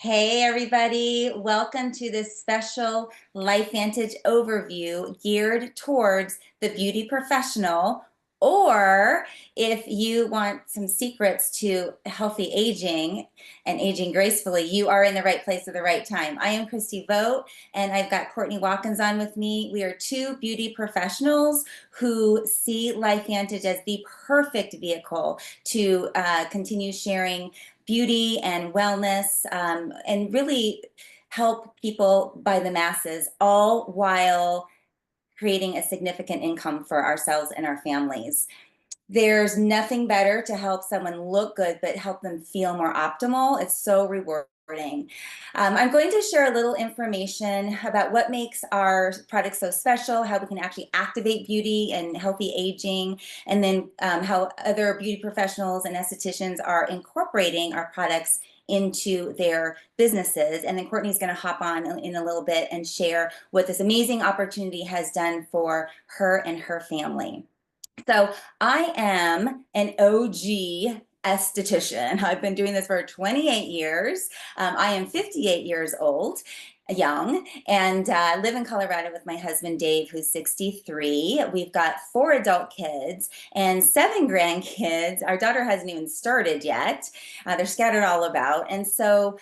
Hey everybody, welcome to this special LifeVantage overview geared towards the beauty professional, or if you want some secrets to healthy aging and aging gracefully, you are in the right place at the right time. I am Christy Vogt, and I've got Courtney Watkins on with me. We are two beauty professionals who see LifeVantage as the perfect vehicle to continue sharing beauty and wellness, and really help people by the masses, all while creating a significant income for ourselves and our families. There's nothing better to help someone look good, but help them feel more optimal. It's so rewarding. I'm going to share a little information about what makes our products so special, how we can actually activate beauty and healthy aging, and then how other beauty professionals and estheticians are incorporating our products into their businesses. And then Courtney's going to hop on in a little bit and share what this amazing opportunity has done for her and her family. So I am an OG esthetician. I've been doing this for 28 years. I am 58 years old, young, and live in Colorado with my husband Dave, who's 63. We've got 4 adult kids and 7 grandkids. Our daughter hasn't even started yet. They're scattered all about. And so,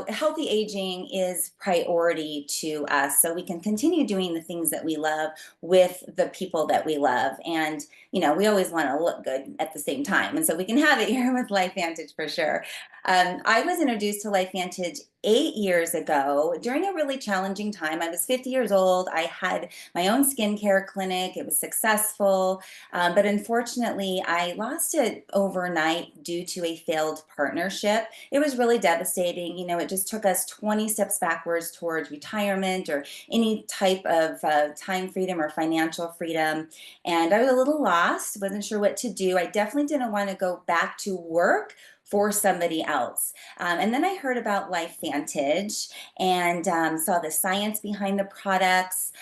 healthy aging is priority to us so we can continue doing the things that we love with the people that we love. And we always want to look good at the same time. And so we can have it here with LifeVantage for sure. I was introduced to LifeVantage 8 years ago during a really challenging time. I was 50 years old. I had my own skincare clinic. It was successful. But unfortunately, I lost it overnight due to a failed partnership. It was really devastating. It just took us 20 steps backwards towards retirement or any type of time freedom or financial freedom. And I was a little lost, wasn't sure what to do. I definitely didn't want to go back to work for somebody else. And then I heard about LifeVantage and saw the science behind the products,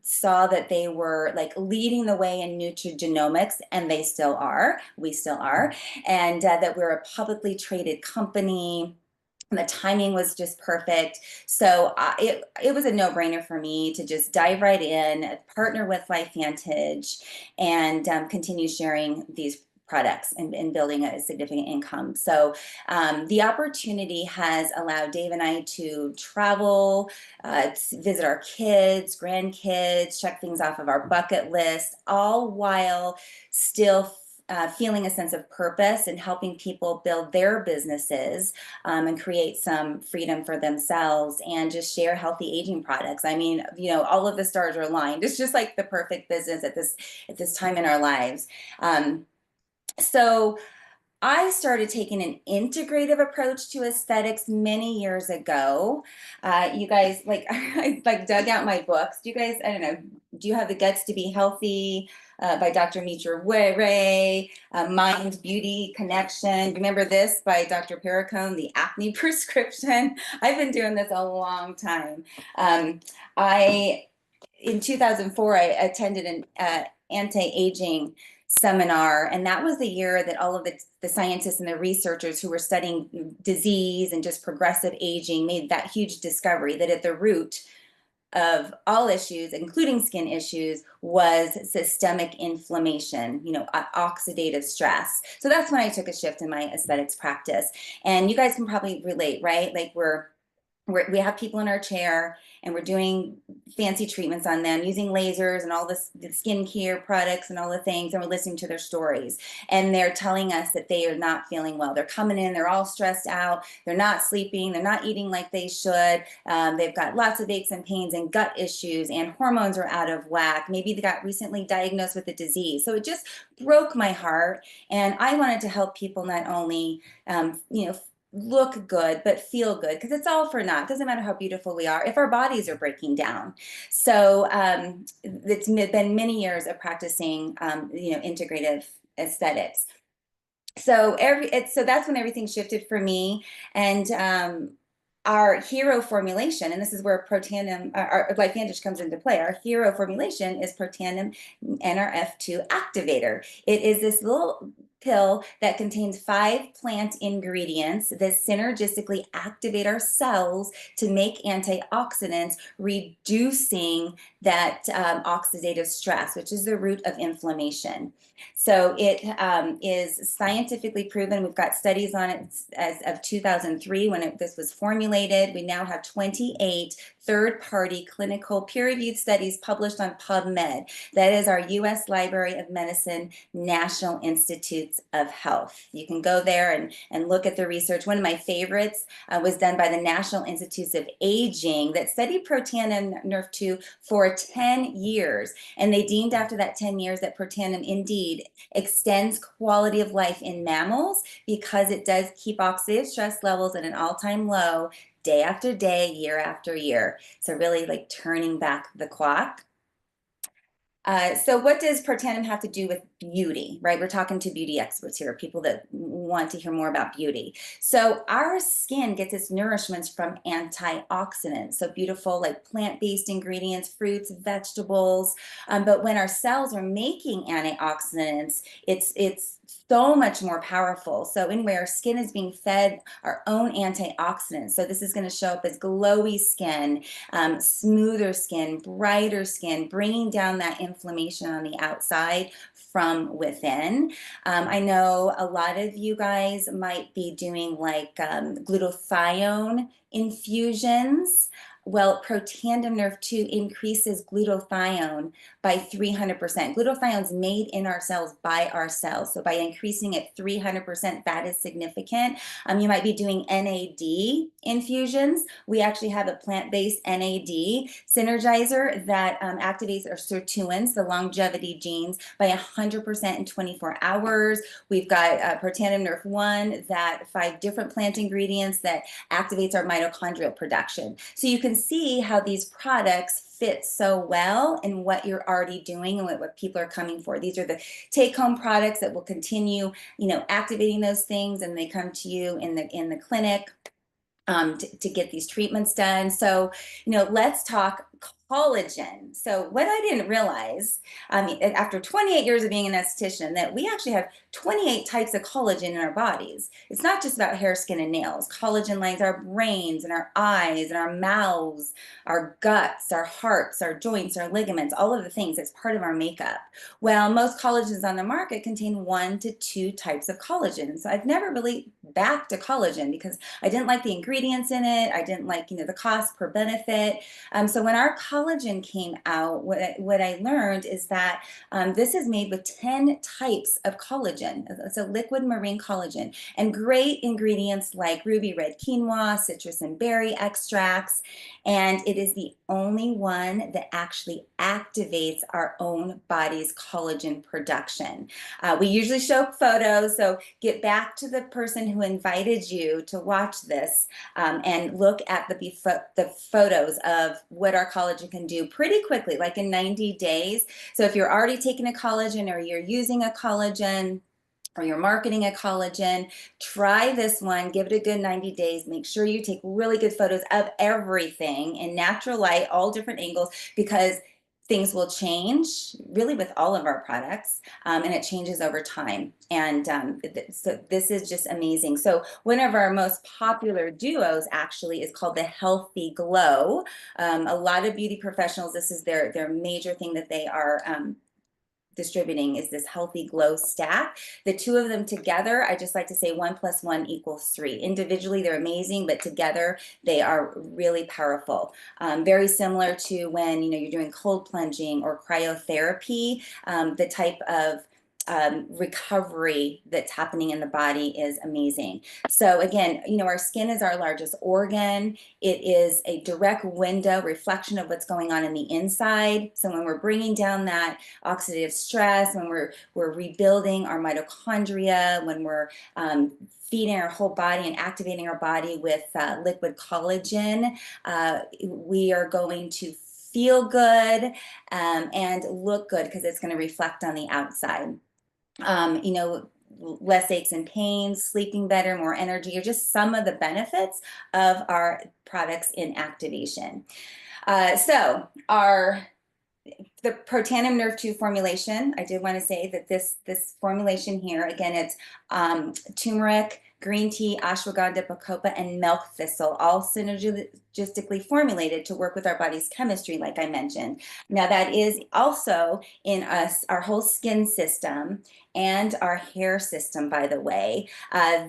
saw that they were like leading the way in nutrigenomics, and they still are. We still are. And that we're a publicly traded company. The timing was just perfect. So it was a no-brainer for me to just dive right in, partner with LifeVantage, and continue sharing these products and building a significant income. So the opportunity has allowed Dave and I to travel, visit our kids, grandkids, check things off of our bucket list, all while still feeling a sense of purpose and helping people build their businesses, and create some freedom for themselves and just share healthy aging products. I mean, all of the stars are aligned. It's just like the perfect business at this time in our lives. So I started taking an integrative approach to aesthetics many years ago. You guys, like, I like dug out my books. Do you guys, I don't know, do you have the guts to be healthy? By Dr. Mitra Ray, Mind Beauty Connection. Remember this by Dr. Perricone, the acne prescription. I've been doing this a long time. I In 2004, I attended an anti-aging seminar, and that was the year that all of the scientists and the researchers who were studying disease and just progressive aging made that huge discovery that at the root of all issues, including skin issues, was systemic inflammation, oxidative stress. So that's when I took a shift in my aesthetics practice. And you guys can probably relate, right? Like we have people in our chair and we're doing fancy treatments on them using lasers and all the skincare products and all the things, and we're listening to their stories, and they're telling us that they are not feeling well. They're coming in, they're all stressed out, they're not sleeping, they're not eating like they should, they've got lots of aches and pains and gut issues, and hormones are out of whack. Maybe they got recently diagnosed with a disease. So it just broke my heart, and I wanted to help people not only look good but feel good, because it's all for naught. It doesn't matter how beautiful we are if our bodies are breaking down. So it's been many years of practicing integrative aesthetics. So so that's when everything shifted for me. And our hero formulation, and this is where Protandim, our LifeVantage comes into play. Our hero formulation is Protandim NRF2 activator. It is this little pill that contains 5 plant ingredients that synergistically activate our cells to make antioxidants, reducing that oxidative stress, which is the root of inflammation. So it is scientifically proven. We've got studies on it as of 2003 when this was formulated. We now have 28 third-party clinical peer-reviewed studies published on PubMed. That is our U.S. Library of Medicine National Institutes of Health. You can go there and look at the research. One of my favorites was done by the National Institutes of Aging that studied Protandim Nrf2 for 10 years. And they deemed after that 10 years that Protandim indeed extends quality of life in mammals because it does keep oxidative stress levels at an all-time low day after day, year after year. So really like turning back the clock. So what does Protandim have to do with beauty, right? We're talking to beauty experts here, people that want to hear more about beauty. So our skin gets its nourishments from antioxidants, so beautiful like plant-based ingredients, fruits, vegetables. But when our cells are making antioxidants, it's so much more powerful. So anyway, our skin is being fed our own antioxidants. So this is going to show up as glowy skin, smoother skin, brighter skin, bringing down that inflammation on the outside from within. I know a lot of you guys might be doing like glutathione infusions. Well, Protandim Nrf2 increases glutathione by 300%. Glutathione is made in our cells by our cells. So by increasing it 300%, that is significant. You might be doing NAD infusions. We actually have a plant-based NAD synergizer that activates our sirtuins, the longevity genes, by 100% in 24 hours. We've got Protandim Nrf1, that 5 different plant ingredients that activates our mitochondrial production. So you can see how these products fit so well in what you're already doing and what people are coming for. These are the take-home products that will continue, activating those things, and they come to you in the clinic to get these treatments done. So, let's talk collagen. So what I didn't realize, after 28 years of being an esthetician, that we actually have 28 types of collagen in our bodies. It's not just about hair, skin, and nails. Collagen lines our brains and our eyes and our mouths, our guts, our hearts, our joints, our ligaments, all of the things. It's part of our makeup. Well, most collagens on the market contain 1 to 2 types of collagen. So I've never really backed a collagen because I didn't like the ingredients in it. I didn't like, the cost per benefit. So when our collagen came out, what I learned is that this is made with 10 types of collagen. It's a liquid marine collagen and great ingredients like ruby red quinoa, citrus and berry extracts. And it is the only one that actually activates our own body's collagen production. We usually show photos, so get back to the person who invited you to watch this and look at the photos of what our collagen can do pretty quickly, like in 90 days. So if you're already taking a collagen or you're using a collagen, or you're marketing a collagen, try this one, give it a good 90 days. Make sure you take really good photos of everything in natural light, all different angles, because things will change really with all of our products, and it changes over time. And so this is just amazing. So one of our most popular duos actually is called the Healthy Glow. A lot of beauty professionals, this is their major thing that they are distributing is this Healthy Glow stack. The 2 of them together, I just like to say 1 + 1 = 3. Individually, they're amazing, but together they are really powerful. Very similar to when you're doing cold plunging or cryotherapy, the type of recovery that's happening in the body is amazing. So again, our skin is our largest organ. It is a direct window reflection of what's going on in the inside. So when we're bringing down that oxidative stress, when we're rebuilding our mitochondria, when we're feeding our whole body and activating our body with liquid collagen, we are going to feel good and look good because it's going to reflect on the outside. less aches and pains, sleeping better, more energy, are just some of the benefits of our products in activation. So the Protandim Nerve 2 formulation, I did want to say that this formulation here, again, it's turmeric, green tea, ashwagandha, bacopa, and milk thistle, all synergistically formulated to work with our body's chemistry, like I mentioned. Now, that is also in our whole skin system and our hair system, by the way.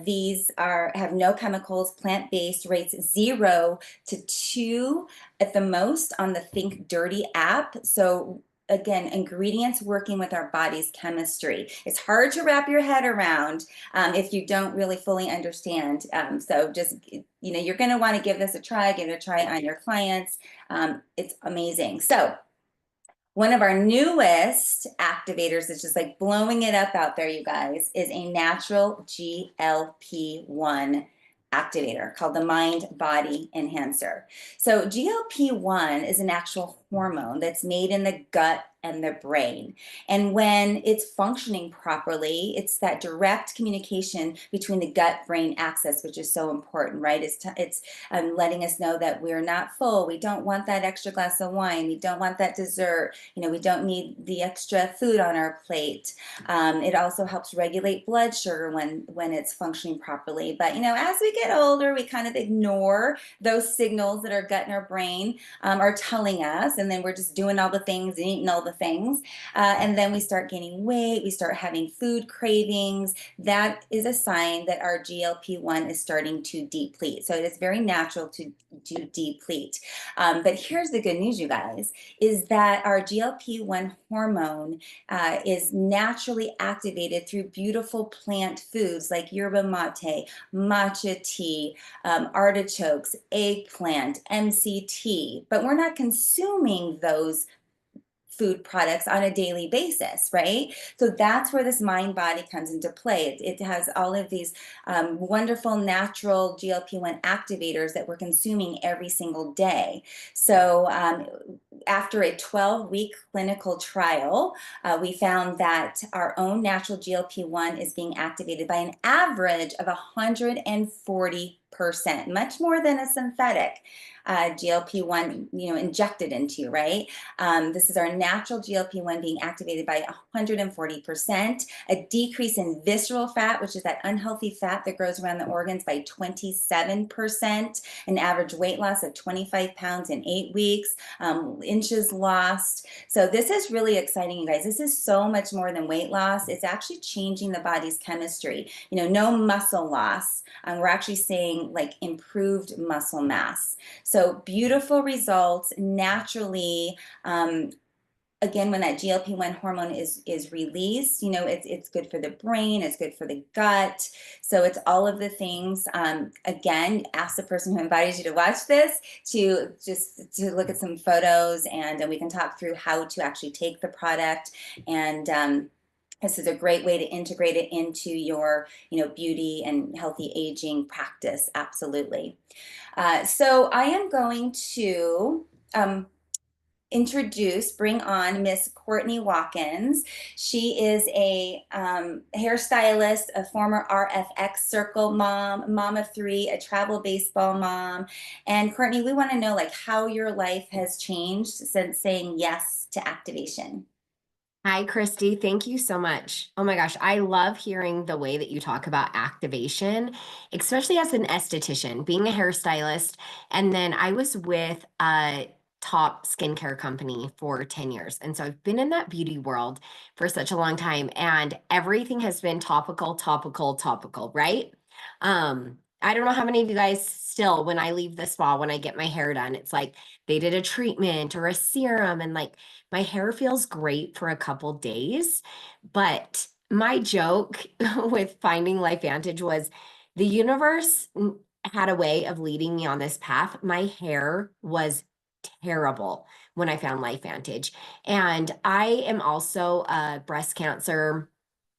These have no chemicals, plant-based, rates 0 to 2 at the most on the Think Dirty app. So again, ingredients working with our body's chemistry. It's hard to wrap your head around if you don't really fully understand. So just, you're going to want to give this a try, give it a try on your clients. It's amazing. So one of our newest activators that's just like blowing it up out there, you guys, is a natural GLP-1 activator called the Mind Body Enhancer. So GLP-1 is an actual hormone that's made in the gut and the brain. And when it's functioning properly, it's that direct communication between the gut-brain axis, which is so important, right? It's letting us know that we're not full. We don't want that extra glass of wine. We don't want that dessert. We don't need the extra food on our plate. It also helps regulate blood sugar when it's functioning properly. But, as we get older, we kind of ignore those signals that our gut and our brain are telling us. And then we're just doing all the things and eating all the things. And then we start gaining weight. We start having food cravings. That is a sign that our GLP-1 is starting to deplete. So it is very natural to deplete. But here's the good news, you guys, is that our GLP-1 hormone is naturally activated through beautiful plant foods like yerba mate, matcha tea, artichokes, eggplant, MCT, but we're not consuming those food products on a daily basis, right? So that's where this mind body comes into play. It has all of these wonderful natural GLP-1 activators that we're consuming every single day. So after a 12-week clinical trial, we found that our own natural GLP-1 is being activated by an average of 140%, much more than a synthetic GLP-1, injected into, right? This is our natural GLP-1 being activated by 140%, a decrease in visceral fat, which is that unhealthy fat that grows around the organs, by 27%, an average weight loss of 25 pounds in 8 weeks, inches lost. So this is really exciting, you guys. This is so much more than weight loss. It's actually changing the body's chemistry. No muscle loss. We're actually seeing like improved muscle mass. So beautiful results naturally. Again, when that GLP-1 hormone is released, it's good for the brain, it's good for the gut. So it's all of the things. Again, ask the person who invited you to watch this to look at some photos, and we can talk through how to actually take the product. And this is a great way to integrate it into your, beauty and healthy aging practice. Absolutely. So I am going to bring on Miss Courtney Watkins. She is a hairstylist, a former RFX Circle mom of 3, a travel baseball mom. And Courtney, we want to know how your life has changed since saying yes to activation. Hi, Christy. Thank you so much. Oh my gosh, I love hearing the way that you talk about activation, especially as an esthetician, being a hairstylist. And then I was with a top skincare company for 10 years. And so I've been in that beauty world for such a long time, and everything has been topical, topical, topical, right? I don't know how many of you guys still, when I leave the spa, when I get my hair done, it's like they did a treatment or a serum, and my hair feels great for a couple days. But my joke with finding LifeVantage was the universe had a way of leading me on this path. My hair was terrible when I found LifeVantage. And I am also a breast cancer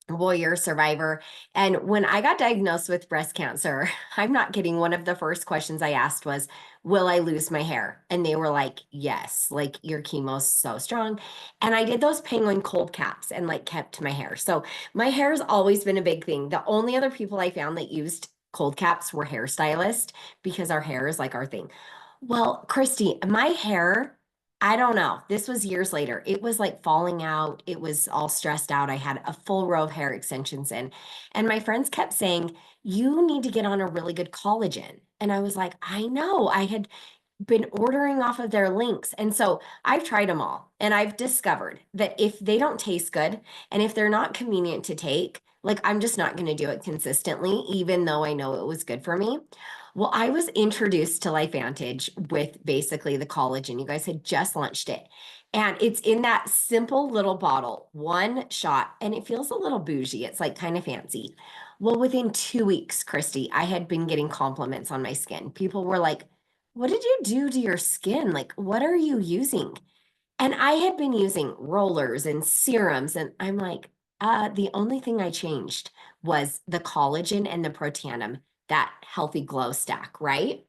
warrior survivor. And when I got diagnosed with breast cancer, I'm not kidding. One of the first questions I asked was, will I lose my hair? And they were like, yes, like your chemo's so strong. And I did those penguin cold caps and like kept my hair. So my hair's always been a big thing. The only other people I found that used cold caps were hairstylists because our hair is like our thing. Well, Christy, my hair, I don't know. This was years later. It was like falling out. It was all stressed out. I had a full row of hair extensions in. And my friends kept saying, you need to get on a really good collagen. And I was like, I know. I had been ordering off of their links. And so I've tried them all. And I've discovered that if they don't taste good and if they're not convenient to take, like I'm just not going to do it consistently, even though I know it was good for me. Well, I was introduced to LifeVantage with basically the collagen. You guys had just launched it. And it's in that simple little bottle, one shot, and it feels a little bougie. It's like kind of fancy. Well, within 2 weeks, Christy, I had been getting compliments on my skin. People were like, what did you do to your skin? Like, what are you using? And I had been using rollers and serums, and I'm like, the only thing I changed was the collagen and the protanum, that healthy glow stack, right?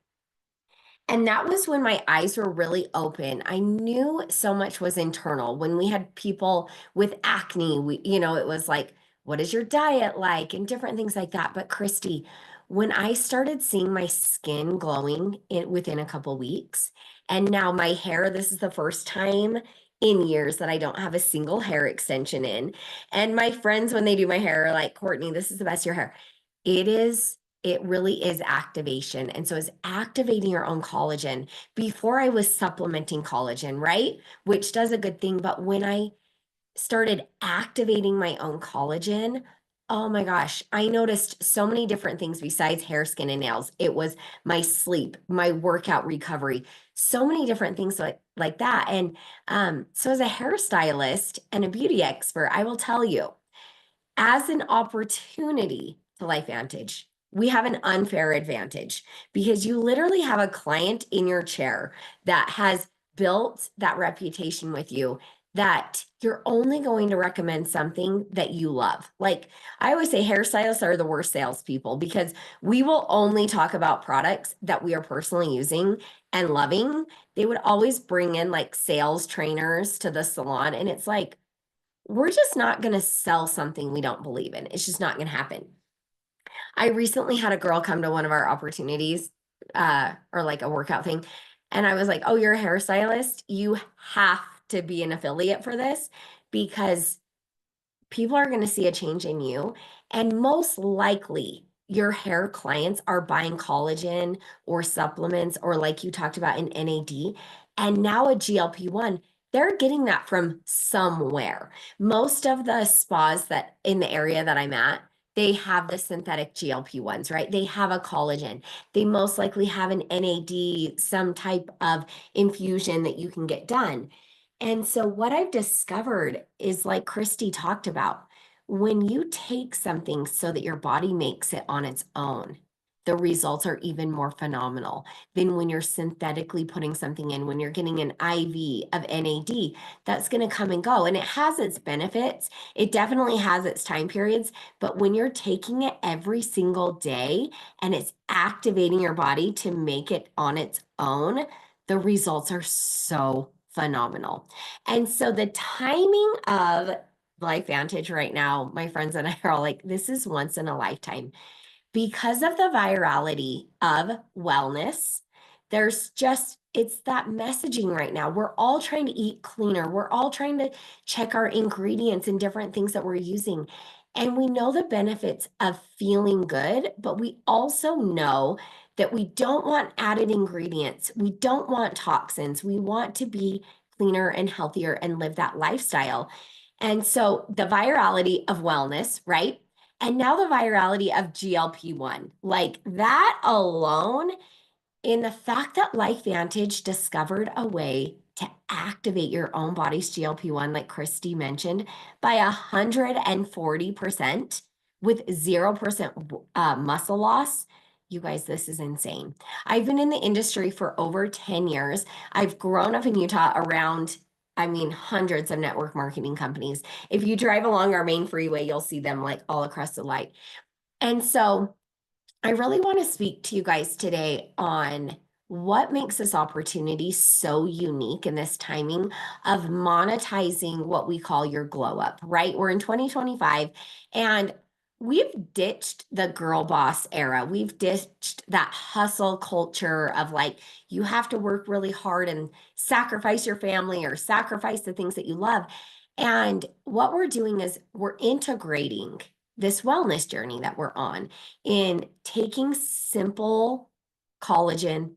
And that was when my eyes were really open. I knew so much was internal. When we had people with acne, it was like, what is your diet like? And different things like that. But Christy, when I started seeing my skin glowing within a couple weeks, and now my hair, this is the first time in years that I don't have a single hair extension in. And my friends, when they do my hair, are like, Courtney, this is the best of your hair. It really is activation. And so it's activating your own collagen. Before I was supplementing collagen, right? Which does a good thing. But when I started activating my own collagen, oh my gosh, I noticed so many different things besides hair, skin, and nails. It was my sleep, my workout recovery, so many different things like that. And so as a hairstylist and a beauty expert, I will tell you, as an opportunity to LifeVantage, we have an unfair advantage because you literally have a client in your chair that has built that reputation with you that you're only going to recommend something that you love. Like I always say, hairstylists are the worst salespeople because we will only talk about products that we are personally using and loving. They would always bring in like sales trainers to the salon, and it's like, we're just not going to sell something we don't believe in. It's just not going to happen. I recently had a girl come to one of our opportunities, or like a workout thing. And I was like, oh, you're a hairstylist. You have to be an affiliate for this because people are going to see a change in you. And most likely, your hair clients are buying collagen or supplements, or like you talked about in NAD, and now a GLP-1. They're getting that from somewhere. Most of the spas that in the area that I'm at, they have the synthetic GLP-1s, right? They have a collagen. They most likely have an NAD, some type of infusion that you can get done. And so what I've discovered is like Christy talked about, when you take something so that your body makes it on its own, the results are even more phenomenal than when you're synthetically putting something in, when you're getting an IV of NAD, that's going to come and go. And it has its benefits. It definitely has its time periods. But when you're taking it every single day and it's activating your body to make it on its own, the results are so phenomenal. And so the timing of LifeVantage right now, my friends and I are all like, this is once in a lifetime. Because of the virality of wellness, it's that messaging right now. We're all trying to eat cleaner. We're all trying to check our ingredients and different things that we're using. And we know the benefits of feeling good, but we also know that we don't want added ingredients. We don't want toxins. We want to be cleaner and healthier and live that lifestyle. And so the virality of wellness, right? And now the virality of GLP-1, like that alone, in the fact that LifeVantage discovered a way to activate your own body's GLP-1, like Christy mentioned, by 140% with 0% muscle loss. You guys, this is insane. I've been in the industry for over 10 years. I've grown up in Utah around I mean, hundreds of network marketing companies. If you drive along our main freeway, you'll see them like all across the light. And so I really want to speak to you guys today on what makes this opportunity so unique in this timing of monetizing what we call your glow up, right? We're in 2025 and we've ditched the girl boss era. We've ditched that hustle culture of like, you have to work really hard and sacrifice your family or sacrifice the things that you love. And what we're doing is we're integrating this wellness journey that we're on in taking simple collagen,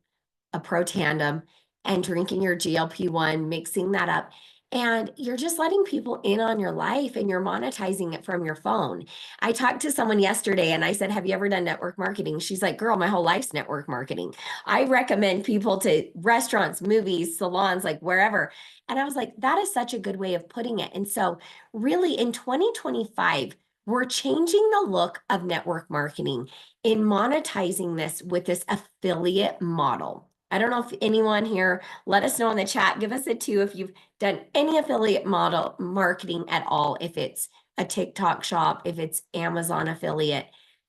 a Protandim, and drinking your GLP-1, mixing that up. And you're just letting people in on your life and you're monetizing it from your phone. I talked to someone yesterday and I said, have you ever done network marketing? She's like, girl, my whole life's network marketing. I recommend people to restaurants, movies, salons, like wherever. And I was like, that is such a good way of putting it. And so, really, in 2025, we're changing the look of network marketing in monetizing this with this affiliate model. I don't know if anyone here, let us know in the chat, give us a two if you've done any affiliate model marketing at all, if it's a TikTok shop, if it's Amazon affiliate.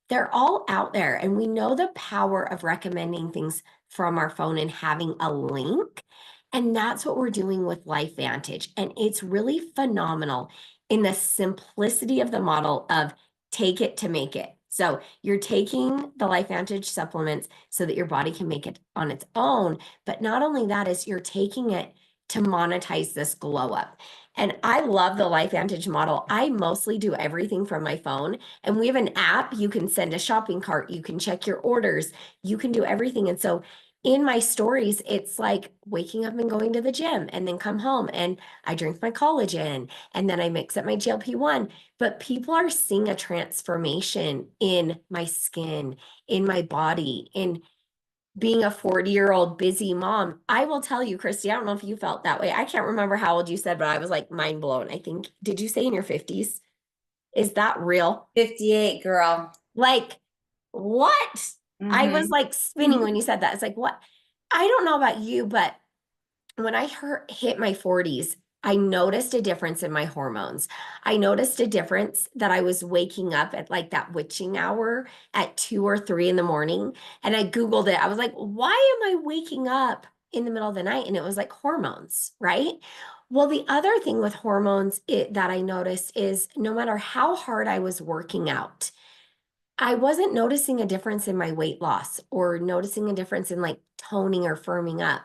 They're all out there and we know the power of recommending things from our phone and having a link. And that's what we're doing with LifeVantage. And it's really phenomenal in the simplicity of the model of take it to make it. So you're taking the LifeVantage supplements so that your body can make it on its own. But not only that is you're taking it to monetize this glow up. And I love the LifeVantage model. I mostly do everything from my phone. And we have an app. You can send a shopping cart. You can check your orders. You can do everything. And so in my stories, it's like waking up and going to the gym and then come home and I drink my collagen and then I mix up my GLP-1. But people are seeing a transformation in my skin, in my body, in being a 40-year-old busy mom. I will tell you, Christy, I don't know if you felt that way. I can't remember how old you said, but I was like mind blown. I think, did you say in your 50s? Is that real? 58, girl. Like, what? I was like spinning when you said that. It's like, what? I don't know about you, but when I hit my 40s, I noticed a difference in my hormones. I noticed a difference that I was waking up at like that witching hour at 2 or 3 in the morning. And I Googled it. I was like, why am I waking up in the middle of the night? And it was like hormones, right? Well, the other thing with hormones that I noticed is no matter how hard I was working out, I wasn't noticing a difference in my weight loss or noticing a difference in like toning or firming up.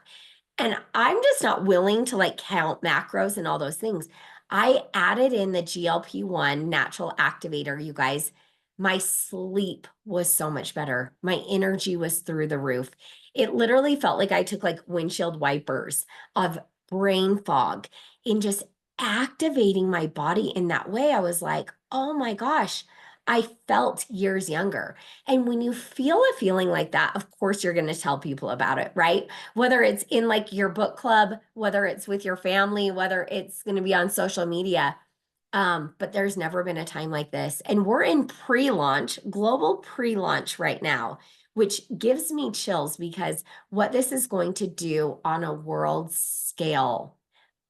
And I'm just not willing to like count macros and all those things. I added in the GLP-1 natural activator, you guys. My sleep was so much better. My energy was through the roof. It literally felt like I took like windshield wipers of brain fog in just activating my body in that way. I was like, oh my gosh, I felt years younger. And when you feel a feeling like that, of course, you're going to tell people about it, right? Whether it's in like your book club, whether it's with your family, whether it's going to be on social media. But there's never been a time like this. And we're in pre-launch, global pre-launch right now, which gives me chills because what this is going to do on a world scale,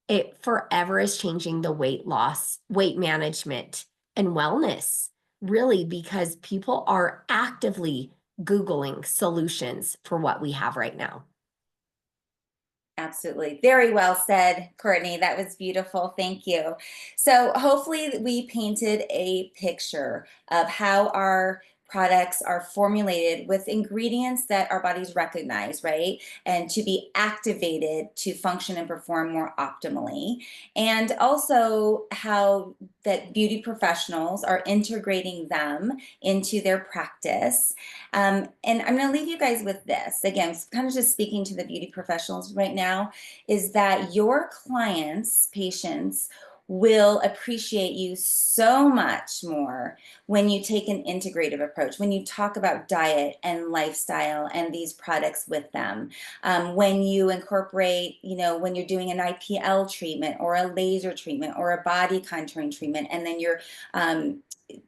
it forever is changing the weight loss, weight management, and wellness, really, because people are actively Googling solutions for what we have right now. Absolutely. Very well said, Courtney. That was beautiful. Thank you. So hopefully we painted a picture of how our products are formulated with ingredients that our bodies recognize, right? And to be activated to function and perform more optimally. And also how that beauty professionals are integrating them into their practice. And I'm going to leave you guys with this. Again, kind of just speaking to the beauty professionals right now, is that your clients, patients, will appreciate you so much more when you take an integrative approach, when you talk about diet and lifestyle and these products with them, when you incorporate, when you're doing an IPL treatment or a laser treatment or a body contouring treatment, and then you're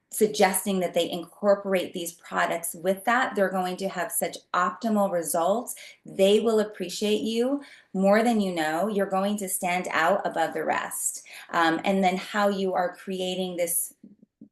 suggesting that they incorporate these products with that, they're going to have such optimal results. They will appreciate you more than you know. You're going to stand out above the rest. And then how you are creating this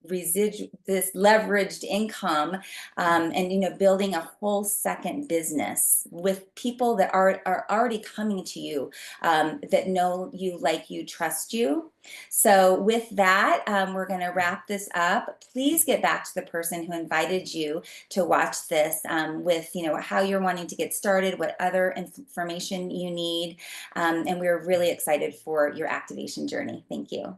this leveraged income, and building a whole second business with people that are already coming to you, that know you, like you, trust you. So with that, we're going to wrap this up. Please get back to the person who invited you to watch this, with how you're wanting to get started, what other information you need, and we're really excited for your activation journey. Thank you.